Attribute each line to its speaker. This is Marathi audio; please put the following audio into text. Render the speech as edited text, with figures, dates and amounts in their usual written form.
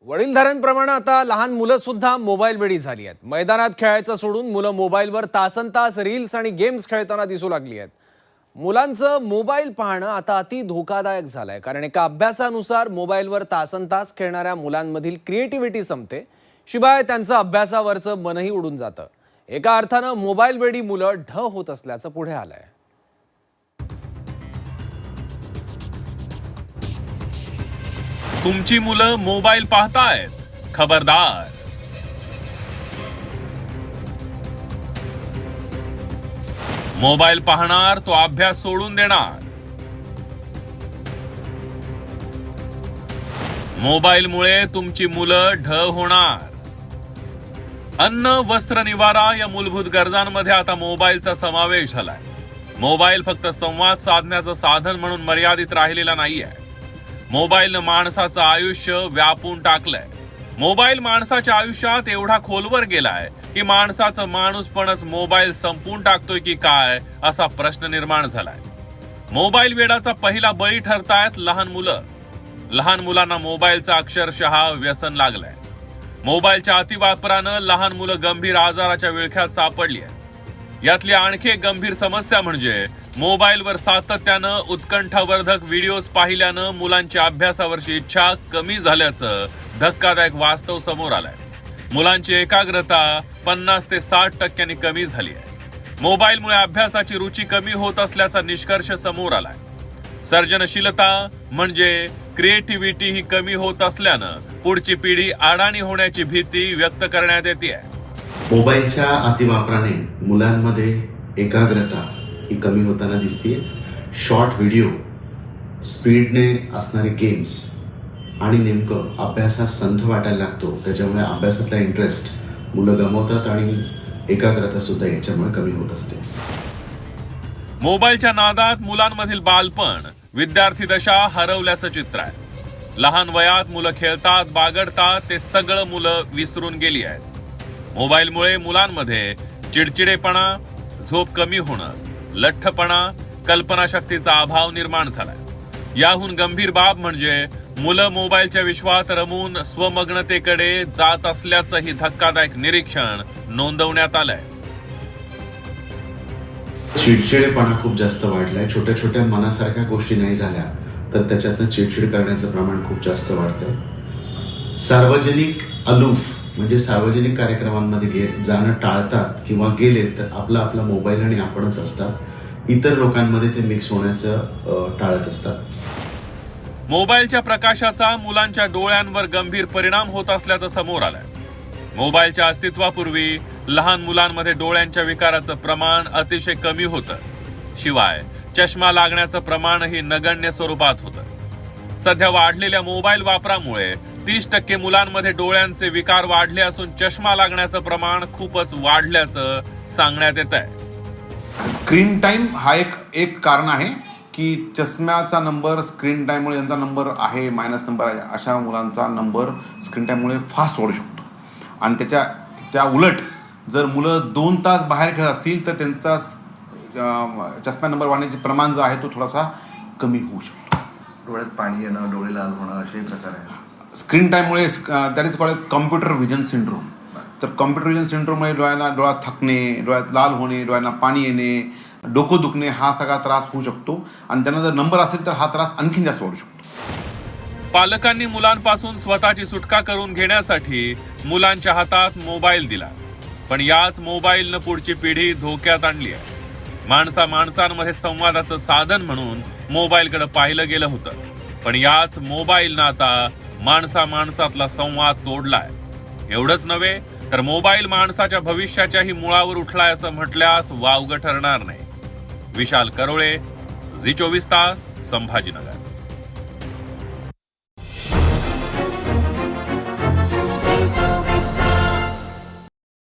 Speaker 1: वडीलधाऱ्यांप्रमाणे आता लहान मुलं सुद्धा मोबाईल वेडी झाली आहेत। मैदानात खेळायचं सोडून मुलं मोबाईलवर तासनतास रील्स आणि गेम्स खेळताना दिसू लागली आहेत। मुलांचं मोबाईल पाहणं आता अति धोकादायक झालंय, कारण एका अभ्यासानुसार मोबाईलवर तासनतास खेळणाऱ्या मुलांमधील क्रिएटिव्हिटी संपते, शिवाय त्यांचं अभ्यासावरचं मनही उडून जातं। एका अर्थानं मोबाईल वेडी मुलं ढ होत असल्याचं पुढे आलंय।
Speaker 2: तुमची मुलं मोबाईल पाहतायत, खबरदार। मोबाईल पाहणार तो अभ्यास सोडून देणार। मोबाईलमुळे तुमची मुलं ढ होणार। अन्न, वस्त्र, निवारा या मूलभूत गरजांमध्ये आता मोबाईलचा समावेश झालाय। मोबाईल फक्त संवाद साधण्याचं साधन म्हणून मर्यादित राहिलेला नाहीये। मोबाईलनं माणसाचं आयुष्य व्यापून टाकलंय। मोबाईल माणसाच्या आयुष्यात एवढा खोलवर गेलाय की माणसाचं माणूसपणच मोबाईल संपून टाकतोय की काय असा प्रश्न निर्माण झालाय। मोबाईल वेडाचा पहिला बळी ठरतायत लहान मुलं। लहान मुलांना मोबाईलचं अक्षरशः व्यसन लागलंय। मोबाईलच्या अतिवापरानं लहान मुलं गंभीर आजाराच्या विळख्यात सापडली आहे। यातली आणखी एक गंभीर समस्या म्हणजे मोबाईलवर सातत्यानं उत्कंठावर्धक व्हिडिओज पाहिल्यानं मुलांची अभ्यासावरची इच्छा कमी झाल्याचं धक्कादायक वास्तव समोर आलंय। मुलांची एकाग्रता 50 ते 60% कमी झाली आहे। मोबाईलमुळे अभ्यासाची रुची कमी होत असल्याचा निष्कर्ष समोर आलाय। सर्जनशीलता म्हणजे क्रिएटिव्हिटी ही कमी होत असल्यानं पुढची पिढी अडाणी होण्याची भीती व्यक्त करण्यात येते।
Speaker 3: मोबाईलच्या अतिवापराने मुलांमध्ये एकाग्रता ही कमी होताना दिसते। शॉर्ट व्हिडिओ, स्पीडने असणारे गेम्स आणि नेमकं अभ्यासात संथ वाटायला लागतो, त्याच्यामुळे अभ्यासातला इंटरेस्ट मुलं गमावतात आणि एकाग्रता सुद्धा याच्यामुळे कमी होत असते।
Speaker 2: मोबाईलच्या नादात मुलांमधील बालपण, विद्यार्थी दशा हरवल्याचं चित्र आहे। लहान वयात मुलं खेळतात, बागडतात, ते सगळं मुलं विसरून गेली आहेत। मोबाईलमुळे मुलांमध्ये चिडचिडेपणा, झोप कमी होणं, लठ्ठपणा, कल्पनाशक्तीचा अभाव निर्माण झालाय। याहून गंभीर बाब म्हणजे मुलं मोबाईलच्या विश्वात रमून स्वमग्नतेकडे जात असल्याचंही धक्कादायक निरीक्षण नोंदवण्यात आलंय।
Speaker 3: चिडचिडेपणा खूप जास्त वाढलाय। छोट्या छोट्या मनासारख्या गोष्टी नाही झाल्या तर त्याच्यातनं चिडचिड करण्याचं प्रमाण खूप जास्त वाढतंय। सार्वजनिक अलूफ म्हणजे सार्वजनिक कार्यक्रमांमध्ये जाणं टाळतात किंवा गेले तर आपला मोबाईल आणि आपणच असतात। इतर लोकांमध्ये ते मिक्स होण्याचं टाळत असतात।
Speaker 2: मोबाईलच्या प्रकाशाचा मुलांच्या डोळ्यांवर गंभीर परिणाम होत असल्याचं समोर आलंय। मोबाईलच्या अस्तित्वापूर्वी लहान मुलांमध्ये डोळ्यांच्या विकाराचं प्रमाण अतिशय कमी होतं, शिवाय चष्मा लागण्याचं प्रमाणही नगण्य स्वरूपात होतं। सध्या वाढलेल्या मोबाईल वापरामुळे 30% मुलांमध्ये डोळ्यांचे विकार वाढले असून चष्मा लागण्याचं प्रमाण खूपच वाढल्याचं सांगण्यात येत आहे।
Speaker 4: स्क्रीन टाइम हा एक कारण आहे की चष्म्याचा नंबर स्क्रीन टाइममुळे यांचा नंबर आहे, मायनस नंबर आहे, अशा मुलांचा नंबर स्क्रीन टाइममुळे फास्ट वाढू शकतो। आणि त्या उलट जर मुलं 2 तास बाहेर खेळत असतील तर त्यांचा चष्मा नंबर वाढण्याचे प्रमाण जो आहे तो थोडासा कमी होऊ शकतो।
Speaker 5: डोळ्यात पाणी येणं, डोळे लाल होणं असे प्रकार आहे।
Speaker 4: स्क्रीन टाईममुळे that is called computer vision syndrome. तर कॉम्प्युटर व्हिजन सिंड्रोममुळे डोळ्यात थकणे, डोळ्यात लाल होणे, डोळ्यांना पाणी येणे, डोकं दुखणे हा सगळा त्रास होऊ शकतो। आणि त्यांना जर नंबर असेल तर हा त्रास आणखीन जास्त वाढू शकतो।
Speaker 2: पालकांनी मुलांपासून स्वतःची सुटका करून घेण्यासाठी मुलांच्या हातात मोबाईल दिला, पण याच मोबाईलनं पुढची पिढी धोक्यात आणली आहे। माणसांमध्ये संवादाचं साधन म्हणून मोबाईलकडे पाहिलं गेलं होतं, पण याच मोबाईलनं आता माणसातला संवाद तोडलाय। एवढंच नव्हे तर मोबाईल माणसाच्या भविष्याच्याही मुळावर उठलाय असं म्हटल्यास वावगं ठरणार नाही। विशाल करोळे, झी 24 तास, संभाजीनगर।